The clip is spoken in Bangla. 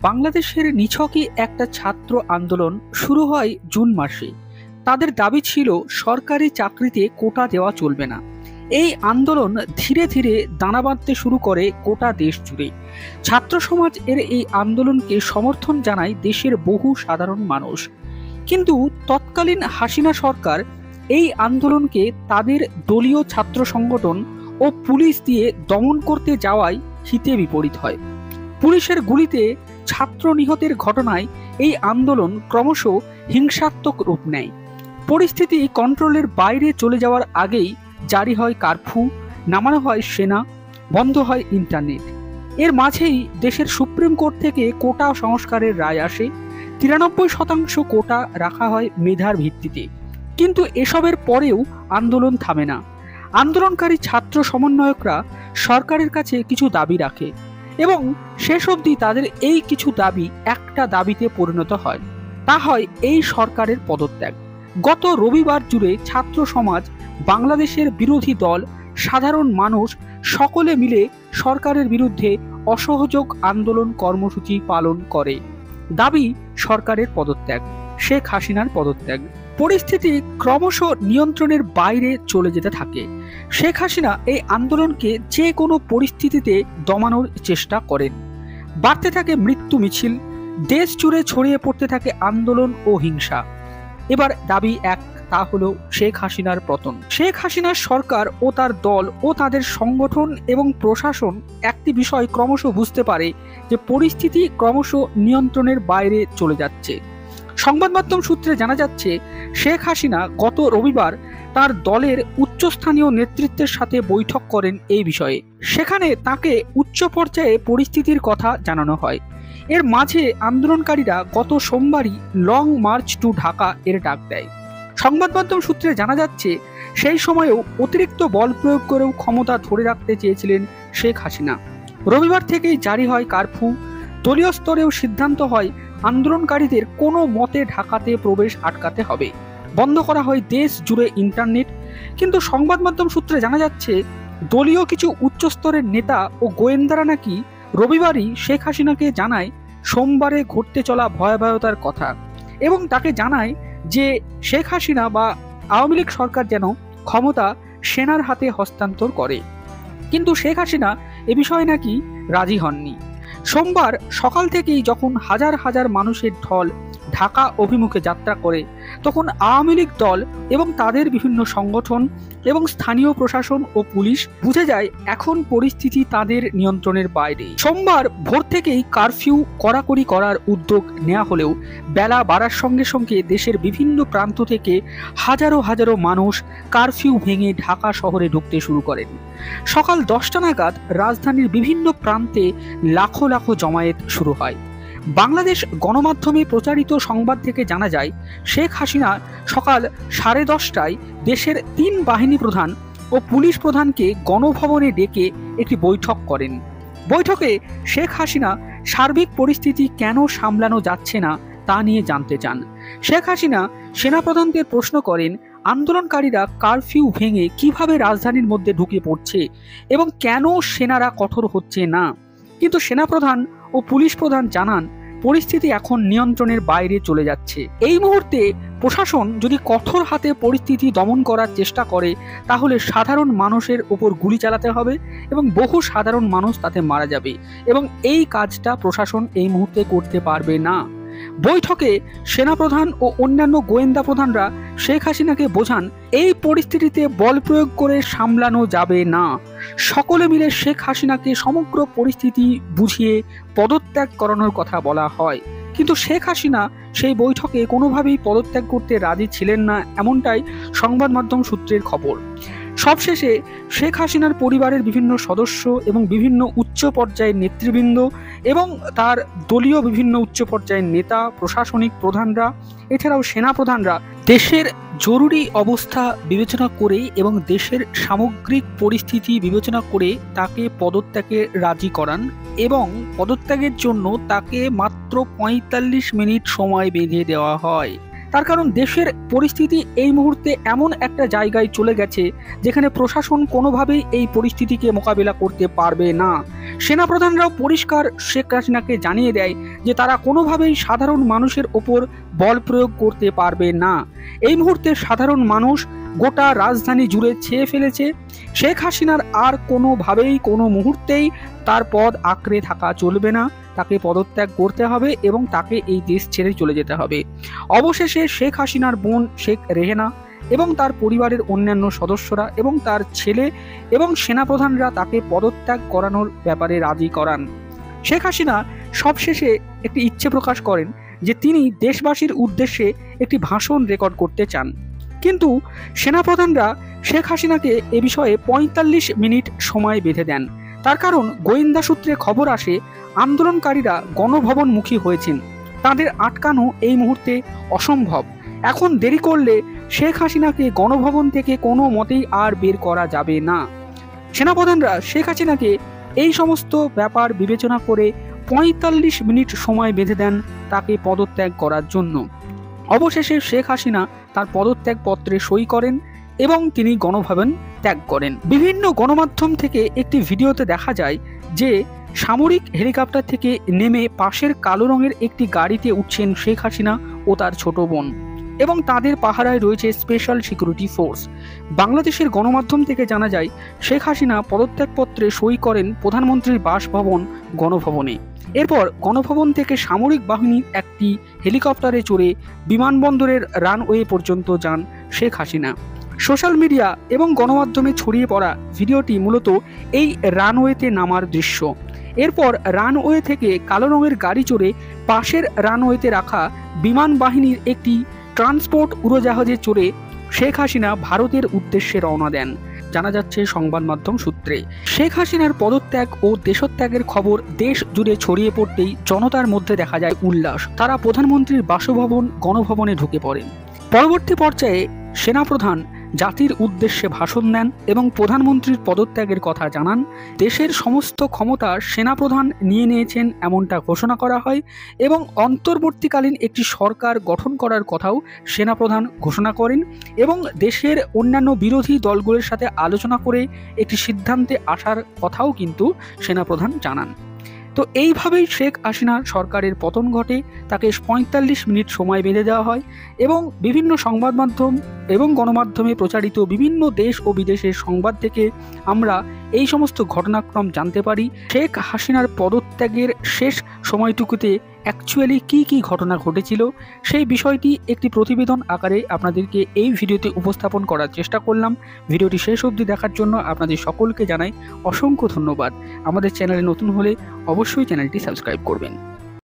বাংলাদেশের নিছকই একটা ছাত্র আন্দোলন শুরু হয় জুন মাসে। তাদের দাবি ছিল সরকারি চাকরিতে কোটা দেওয়া চলবে না। এই আন্দোলন ধীরে ধীরে দানা বাঁধতে শুরু করে গোটা দেশ জুড়ে। ছাত্র সমাজ এর এই আন্দোলনকে সমর্থন জানায় দেশের বহু সাধারণ মানুষ। কিন্তু তৎকালীন হাসিনা সরকার এই আন্দোলনকে তাদের দলীয় ছাত্র সংগঠন ও পুলিশ দিয়ে দমন করতে যাওয়ায় হিতে বিপরীত হয়। পুলিশের গুলিতে ছাত্র নিহতের ঘটনায় এই আন্দোলন ক্রমশ হিংসাত্মক রূপ নেয়। পরিস্থিতি কন্ট্রোলের বাইরে চলে যাওয়ার আগেই জারি হয় কারফিউ, নামানো হয় সেনা, বন্ধ হয় ইন্টারনেট। এর মাঝেই দেশের সুপ্রিম কোর্ট থেকে কোটা সংস্কারের রায় আসে। 93% কোটা রাখা হয় মেধার ভিত্তিতে। কিন্তু এসবের পরেও আন্দোলন থামে না। আন্দোলনকারী ছাত্র সমন্বয়করা সরকারের কাছে কিছু দাবি রাখে এবং শেষ অবধি তাদের এই কিছু দাবি একটা দাবিতে পরিণত হয়। তা হয় এই সরকারের পদত্যাগ। গত রবিবার জুড়ে ছাত্র সমাজ, বাংলাদেশের বিরোধী দল, সাধারণ মানুষ সকলে মিলে সরকারের বিরুদ্ধে অসহযোগ আন্দোলন কর্মসূচি পালন করে। দাবি সরকারের পদত্যাগ, শেখ হাসিনার পদত্যাগ। পরিস্থিতি ক্রমশ নিয়ন্ত্রণের বাইরে চলে যেতে থাকে। শেখ হাসিনা এই আন্দোলনকে যে কোনো পরিস্থিতিতে দমানোর চেষ্টা করেন। বাড়তে থাকে মৃত্যু মিছিল, দেশ জুড়ে ছড়িয়ে পড়তে থাকে আন্দোলন ও হিংসা। এবার দাবি এক, তা হলো শেখ হাসিনার পতন। শেখ হাসিনার সরকার ও তার দল ও তাদের সংগঠন এবং প্রশাসন একটি বিষয় ক্রমশ বুঝতে পারে যে পরিস্থিতি ক্রমশ নিয়ন্ত্রণের বাইরে চলে যাচ্ছে। সংবাদ মাধ্যম সূত্রে জানা যাচ্ছে, শেখ হাসিনা গত রবিবার তার দলের উচ্চস্থানীয় নেতৃত্বের সাথে বৈঠক করেন এই বিষয়ে। সেখানে তাকে উচ্চ পর্যায়ে পরিস্থিতির কথা জানানো হয়। এর মাঝে আন্দোলনকারীরা গত সোমবারই লং মার্চ টু ঢাকা এর ডাক দেয়। সংবাদ মাধ্যম সূত্রে জানা যাচ্ছে, সেই সময়েও অতিরিক্ত বল প্রয়োগ করেও ক্ষমতা ধরে রাখতে চেয়েছিলেন শেখ হাসিনা। রবিবার থেকেই জারি হয় কারফিউ। দলীয় স্তরেও সিদ্ধান্ত হয় আন্দোলনকারীদের কোনো মতে ঢাকাতে প্রবেশ আটকাতে হবে। বন্ধ করা হয় দেশ জুড়ে ইন্টারনেট। কিন্তু সংবাদ মাধ্যম সূত্রে জানা যাচ্ছে, দলীয় কিছু উচ্চস্তরের নেতা ও গোয়েন্দারা নাকি রবিবারই শেখ হাসিনাকে জানায় সোমবারে ঘটতে চলা ভয়াবহতার কথা এবং তাকে জানায় যে শেখ হাসিনা বা আওয়ামী লীগ সরকার যেন ক্ষমতা সেনার হাতে হস্তান্তর করে। কিন্তু শেখ হাসিনা এ বিষয়ে নাকি রাজি হননি। সোমবার সকাল থেকেই যখন হাজার হাজার মানুষের ঢল ঢাকা অভিমুখে যাত্রা করে, তখন আওয়ামী লীগ দল এবং তাদের বিভিন্ন সংগঠন এবং স্থানীয় প্রশাসন ও পুলিশ বুঝে যায় এখন পরিস্থিতি তাদের নিয়ন্ত্রণের বাইরে। সোমবার ভোর থেকেই কারফিউ কড়াকড়ি করার উদ্যোগ নেওয়া হলেও বেলা বাড়ার সঙ্গে সঙ্গে দেশের বিভিন্ন প্রান্ত থেকে হাজারো হাজারো মানুষ কারফিউ ভেঙে ঢাকা শহরে ঢুকতে শুরু করেন। সকাল 10টা নাগাদ রাজধানীর বিভিন্ন প্রান্তে লাখো লাখো জমায়েত শুরু হয়। বাংলাদেশ গণমাধ্যমে প্রচারিত সংবাদ থেকে জানা যায়, শেখ হাসিনা সকাল 10:30টায় দেশের 3 বাহিনী প্রধান ও পুলিশ প্রধানকে গণভবনে ডেকে একটি বৈঠক করেন। বৈঠকে শেখ হাসিনা সার্বিক পরিস্থিতি কেন সামলানো যাচ্ছে না তা নিয়ে জানতে চান। শেখ হাসিনা সেনাপ্রধানদের প্রশ্ন করেন, আন্দোলনকারীরা কারফিউ ভেঙে কিভাবে রাজধানীর মধ্যে ঢুকে পড়ছে এবং কেন সেনারা কঠোর হচ্ছে না। কিন্তু সেনাপ্রধান ও পুলিশ প্রধান জানান পরিস্থিতি এখন নিয়ন্ত্রণের বাইরে চলে যাচ্ছে। এই মুহূর্তে প্রশাসন যদি কঠোর হাতে পরিস্থিতি দমন করার চেষ্টা করে তাহলে সাধারণ মানুষের উপর গুলি চালাতে হবে এবং বহু সাধারণ মানুষ তাতে মারা যাবে এবং এই কাজটা প্রশাসন এই মুহূর্তে করতে পারবে না। বৈঠকে সেনাপ্রধান ও অন্যান্য গোয়েন্দা প্রধানরা শেখ হাসিনাকে বোঝান এই পরিস্থিতিতে বল প্রয়োগ করে সামলানো যাবে না। সকলে মিলে শেখ হাসিনাকে সমগ্র পরিস্থিতি বুঝিয়ে পদত্যাগ করানোর কথা বলা হয়। কিন্তু শেখ হাসিনা সেই বৈঠকে কোনোভাবেই পদত্যাগ করতে রাজি ছিলেন না, এমনটাই সংবাদ মাধ্যম সূত্রের খবর। সবশেষে শেখ হাসিনার পরিবারের বিভিন্ন সদস্য এবং বিভিন্ন উচ্চ পর্যায়ের নেতৃবৃন্দ এবং তার দলীয় বিভিন্ন উচ্চ পর্যায়ের নেতা, প্রশাসনিক প্রধানরা, এছাড়াও সেনা প্রধানরা দেশের জরুরি অবস্থা বিবেচনা করে এবং দেশের সামগ্রিক পরিস্থিতি বিবেচনা করে তাকে পদত্যাগে রাজি করান এবং পদত্যাগের জন্য তাকে মাত্র 45 মিনিট সময় বেঁধে দেওয়া হয়। তার কারণ দেশের পরিস্থিতি এই মুহূর্তে এমন একটা জায়গায় চলে গেছে যেখানে প্রশাসন কোনোভাবেই এই পরিস্থিতিকে মোকাবিলা করতে পারবে না। সেনাপ্রধানরাও পরিষ্কার শেখ হাসিনাকে জানিয়ে দেয় যে তারা কোনোভাবেই সাধারণ মানুষের ওপর বল প্রয়োগ করতে পারবে না। এই মুহূর্তে সাধারণ মানুষ গোটা রাজধানী জুড়ে ছেয়ে ফেলেছে। শেখ হাসিনার আর কোনোভাবেই কোনো মুহূর্তেই তার পদ আঁকড়ে থাকা চলবে না, তাকে পদত্যাগ করতে হবে এবং তাকে এই দেশ ছেড়ে চলে যেতে হবে। অবশেষে শেখ হাসিনার বোন শেখ রেহেনা এবং তার পরিবারের অন্যান্য সদস্যরা এবং তার ছেলে এবং সেনাপ্রধানরা তাকে পদত্যাগ করানোর ব্যাপারে রাজি করান। শেখ হাসিনা সবশেষে একটি ইচ্ছে প্রকাশ করেন যে তিনি দেশবাসীর উদ্দেশ্যে একটি ভাষণ রেকর্ড করতে চান, কিন্তু সেনাপ্রধানরা শেখ হাসিনাকে এ বিষয়ে ৪৫ মিনিট সময় বেঁধে দেন। তার কারণ গোয়েন্দা সূত্রে খবর আসে আন্দোলনকারীরা গণভবনমুখী হয়েছেন, তাদের আটকানো এই মুহূর্তে অসম্ভব। এখন দেরি করলে শেখ হাসিনাকে গণভবন থেকে কোনো মতেই আর বের করা যাবে না। সেনাপ্রধানরা শেখ হাসিনাকে এই সমস্ত ব্যাপার বিবেচনা করে ৪৫ মিনিট সময় বেঁধে দেন তাকে পদত্যাগ করার জন্য। অবশেষে শেখ হাসিনা তার পদত্যাগ পত্রে সই করেন এবং তিনি গণভবন ত্যাগ করেন। বিভিন্ন গণমাধ্যম থেকে একটি ভিডিওতে দেখা যায় যে সামরিক হেলিকপ্টার থেকে নেমে পাশের কালো রঙের একটি গাড়িতে উঠছেন শেখ হাসিনা ও তার ছোট বোন এবং তাদের পাহারায় রয়েছে স্পেশাল সিকিউরিটি ফোর্স। বাংলাদেশের গণমাধ্যম থেকে জানা যায় শেখ হাসিনা পদত্যাগপত্রে সই করেন প্রধানমন্ত্রীর বাসভবন গণভবনে। এরপর গণভবন থেকে সামরিক বাহিনীর একটি হেলিকপ্টারে চড়ে বিমানবন্দরের রানওয়ে পর্যন্ত যান শেখ হাসিনা। সোশ্যাল মিডিয়া এবং গণমাধ্যমে ছড়িয়ে পড়া ভিডিওটি মূলত এই রানওয়েতে নামার দৃশ্য। এরপর রানওয়ে থেকে কালো রঙের গাড়ি চড়ে পাশের রানওয়েতে রাখা বিমান বাহিনীর একটি ট্রান্সপোর্ট উড়োজাহাজে চড়ে শেখ হাসিনা ভারতের উদ্দেশ্যে রওনা দেন। জানা যাচ্ছে সংবাদ মাধ্যম সূত্রে। শেখ হাসিনার পদত্যাগ ও দেশত্যাগের খবর দেশ জুড়ে ছড়িয়ে পড়তেই জনতার মধ্যে দেখা যায় উল্লাস। তারা প্রধানমন্ত্রীর বাসভবন গণভবনে ঢুকে পড়েন। পরবর্তী পর্যায়ে সেনাপ্রধান জাতির উদ্দেশ্যে ভাষণ দেন এবং প্রধানমন্ত্রীর পদত্যাগের কথা জানান। দেশের সমস্ত ক্ষমতা সেনাপ্রধান নিয়ে নিয়েছেন এমনটা ঘোষণা করা হয় এবং অন্তর্বর্তীকালীন একটি সরকার গঠন করার কথাও সেনাপ্রধান ঘোষণা করেন এবং দেশের অন্যান্য বিরোধী দলগুলোর সাথে আলোচনা করে একটি সিদ্ধান্তে আসার কথাও কিন্তু সেনাপ্রধান জানান। তো এইভাবেই শেখ হাসিনার সরকারের পতন ঘটে, তাকে ৪৫ মিনিট সময় বেঁধে দেওয়া হয় এবং বিভিন্ন সংবাদ মাধ্যম এবং গণমাধ্যমে প্রচারিত বিভিন্ন দেশ ও বিদেশের সংবাদ থেকে আমরা এই সমস্ত ঘটনাক্রম জানতে পারি। শেখ হাসিনার পদত্যাগের শেষ সময়টুকুতে অ্যাকচুয়ালি কি ঘটনা ঘটেছিল সেই বিষয়টি একটি প্রতিবেদন আকারে আপনাদেরকে এই ভিডিওতে উপস্থাপন করার চেষ্টা করলাম। ভিডিওটি শেষ অবধি দেখার জন্য আপনাদের সকলকে জানাই অসংখ্য ধন্যবাদ। আমাদের চ্যানেলে নতুন হলে অবশ্যই চ্যানেলটি সাবস্ক্রাইব করবেন।